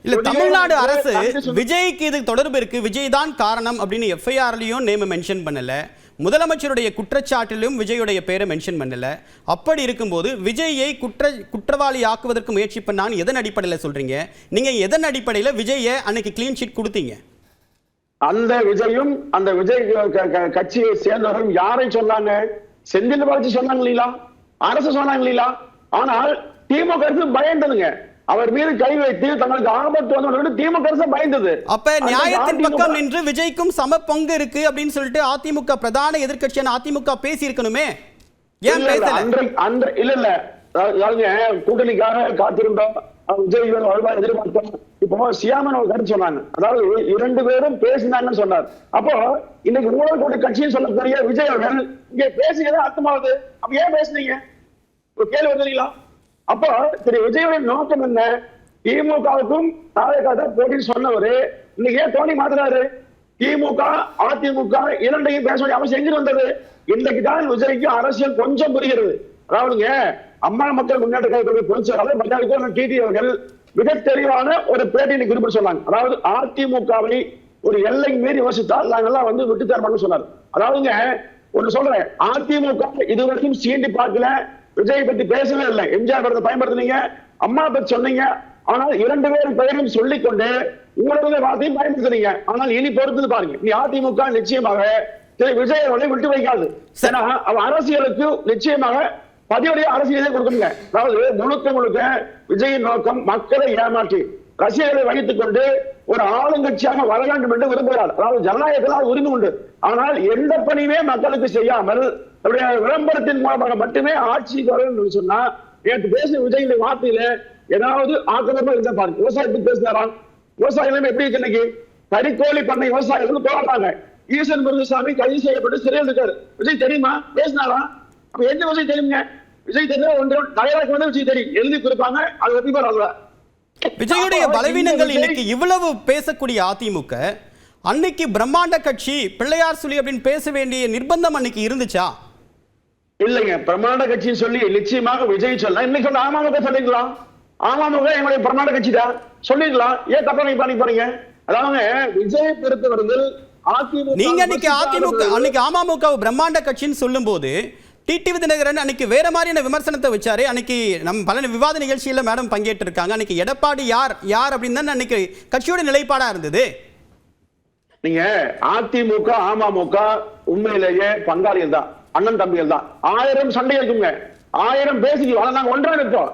இல்ல தமிழ்நாடு அரசு விஜய்க்கு இது தொடர்பு இருக்கு, விஜய் தான் காரணம் அப்படின்னு எஃப்ஐஆர்லயும் நேம் மென்ஷன் பண்ணல, முதலமைச்சருடைய குற்றச்சாட்டிலும் விஜயுடைய பேரை மென்ஷன் பண்ணல. அப்படி இருக்கும்போது விஜயை குற்றவாளி ஆக்குவதற்கு முயற்சி பண்ணான்னு எதன் அடிப்படையில் சொல்றீங்க? நீங்க எதன் அடிப்படையில் விஜயை அன்னைக்கு கிளீன் ஷீட் கொடுத்தீங்க? அந்த விஜயும் அந்த விஜய் கட்சியை சேர்ந்தவரும் யாரை சொன்னாங்க? செந்தில் பாலாஜி சொன்னாங்க இல்லீங்களா? அரசு சொன்னாங்க இல்லீங்களா? ஆனால் திமுக பயந்ததுங்க. அவர் மீது கை வைத்து தங்களுக்கு ஆபத்து வந்து திமுக பயந்தது. அப்ப நியாயத்தின் பக்கம் நின்று விஜய்க்கும் சம பங்கு இருக்கு அப்படின்னு சொல்லிட்டு அதிமுக பிரதான எதிர்க்கட்சியான அதிமுக பேசி இருக்கணுமே, ஏன் பேசல? இல்ல கூட்டணிக்காக காத்திருந்தோம், விஜய் வலுவா எதிர்பார்த்தோம். இப்போ சியாமன் ஒரு கருத்து சொன்னாங்க, அதாவது 2 பேரும் பேசினாங்கன்னு சொன்னார். அப்போ இன்னைக்கு ஊழல் கூட்ட கட்சின்னு சொல்லக்கூடிய விஜய் அவர்கள் இங்க பேசியதா அர்த்தமாவது. அப்ப ஏன் பேசுனீங்க? ஒரு கேள்வி வருதுங்களா? அப்போ திரு விஜயோட நோக்கம் என்ன? திமுகவுக்கும் தாவேகாவுக்கும் போட்டி சொன்னவரு இன்னைக்கு ஏன் தோணி மாத்துறாரு? திமுக அதிமுக இரண்டையும் பேச வேண்டிய அவசியம் எங்க வந்தது? இன்னைக்கு தான் விஜய்க்கு அரசியல் கொஞ்சம் புரிகிறது. அதாவதுங்க, அம்மா மக்கள் முன்னேற்ற கழகத்துடைய பொதுச் செயலாளர் டிடி அவர்கள் மிக தெளிவான ஒரு பேட்டியை குறிப்பிட்டு சொன்னாங்க. அதாவது அதிமுகவை ஒரு எல்லை மீறி யோசித்தால் நாங்கெல்லாம் வந்து விட்டு தரமாட்டோம்னு சொன்னார். அதாவதுங்க ஒண்ணு சொல்றேன், அதிமுக இதுவரைக்கும் சீண்டி பார்க்கல, விஜய் பத்தி பேசவே இல்லை. எம்ஜிஆர் படத்தை பயன்படுத்தினீங்க, அம்மா பத்தி சொன்னீங்க, ஆனால் 2 பேர் பெயரும் சொல்லிக்கொண்டு உங்களுடைய வார்த்தையும் பயன்படுத்துறீங்க. ஆனால் இனி பொறுத்து பாருங்க, நீ அதிமுக நிச்சயமாக விஜய் அவர்களை விட்டு வைக்காது. அவ அரசியலுக்கு நிச்சயமாக பதிவுடைய அரசியலை கொடுக்கணுங்க. அதாவது முழுக்க விஜயின் நோக்கம் மக்களை ஏமாற்றி ரசிகர்களை வைத்துக் கொண்டு ஒரு ஆளுங்கட்சியாக வர வேண்டும் என்று விரும்புகிறார். அதாவது ஜனநாயகத்தில் உரிமை உண்டு. ஆனால் எந்த பணியுமே மக்களுக்கு செய்யாமல் விளம்பரத்தின் மூலமாக மட்டுமே ஆட்சிக்கு வரும் சொன்னா, நேற்று பேசிய விஜய் வார்த்தையில ஏதாவது ஆக்கிரமா இருந்தா பாருங்க. விவசாயத்துக்கு பேசினாரா? விவசாயம் எப்படி இருக்கு? இன்னைக்கு கறிக்கோழி பண்ணை விவசாயிகள் போராட்டாங்க. ஈசன் முருகசாமி கைது செய்யப்பட்டு சிறையில் இருக்காரு. விஜய் தெரியுமா? பேசினாரா? அப்ப எந்த விஜய் தெரியுங்க? விஜய் தெரியும் ஒன்று தயாராக வந்து விஜய் தெரியும், எழுதி கொடுப்பாங்க, அது எப்படி பாருங்க. விஜயுடைய பலவீனங்கள் இன்னைக்கு இவ்வளவு பேசக்கூடிய அதிமுக அன்னைக்கு பிரம்மாண்ட கட்சி பிள்ளையார் சொல்லி அப்படின்னு பேச வேண்டிய நிர்பந்தம் அன்னைக்கு இருந்துச்சா? இல்லைங்க, பிரம்மாண்ட கட்சின்னு சொல்லி நிச்சயமாக விஜய் சொல்ல இன்னைக்கு வந்து அமமுக சொல்லிக்கலாம். அமமுக எங்களுடைய பிரம்மாண்ட கட்சி தான் சொல்லிக்கலாம். ஏன் தப்பா நீங்க பண்ணி போறீங்க? அதாவது விஜய் பொறுத்தவரையில் அதிமுக நீங்க அன்னைக்கு அமமுக பிரம்மாண்ட கட்சின்னு சொல்லும் போது டிடிவி தினகரன் அன்னைக்கு வேற மாதிரியான விமர்சனத்தை வச்சாரு. அன்னைக்கு நம்ம பல விவாத நிகழ்ச்சியில மேடம் பங்கேற்று இருக்காங்க. அன்னைக்கு எடப்பாடி யார் அப்படின்னு தான் அன்னைக்கு கட்சியோட நிலைப்பாடா இருந்தது. நீங்க அதிமுக அமமுக உண்மையிலேயே பங்காளிகள் தான், அண்ணன் தம்பிகள் தான். 1000 சண்டை இருக்குங்க, 1000 பேசிக்கலாம், நாங்க ஒன்றா இருப்போம்.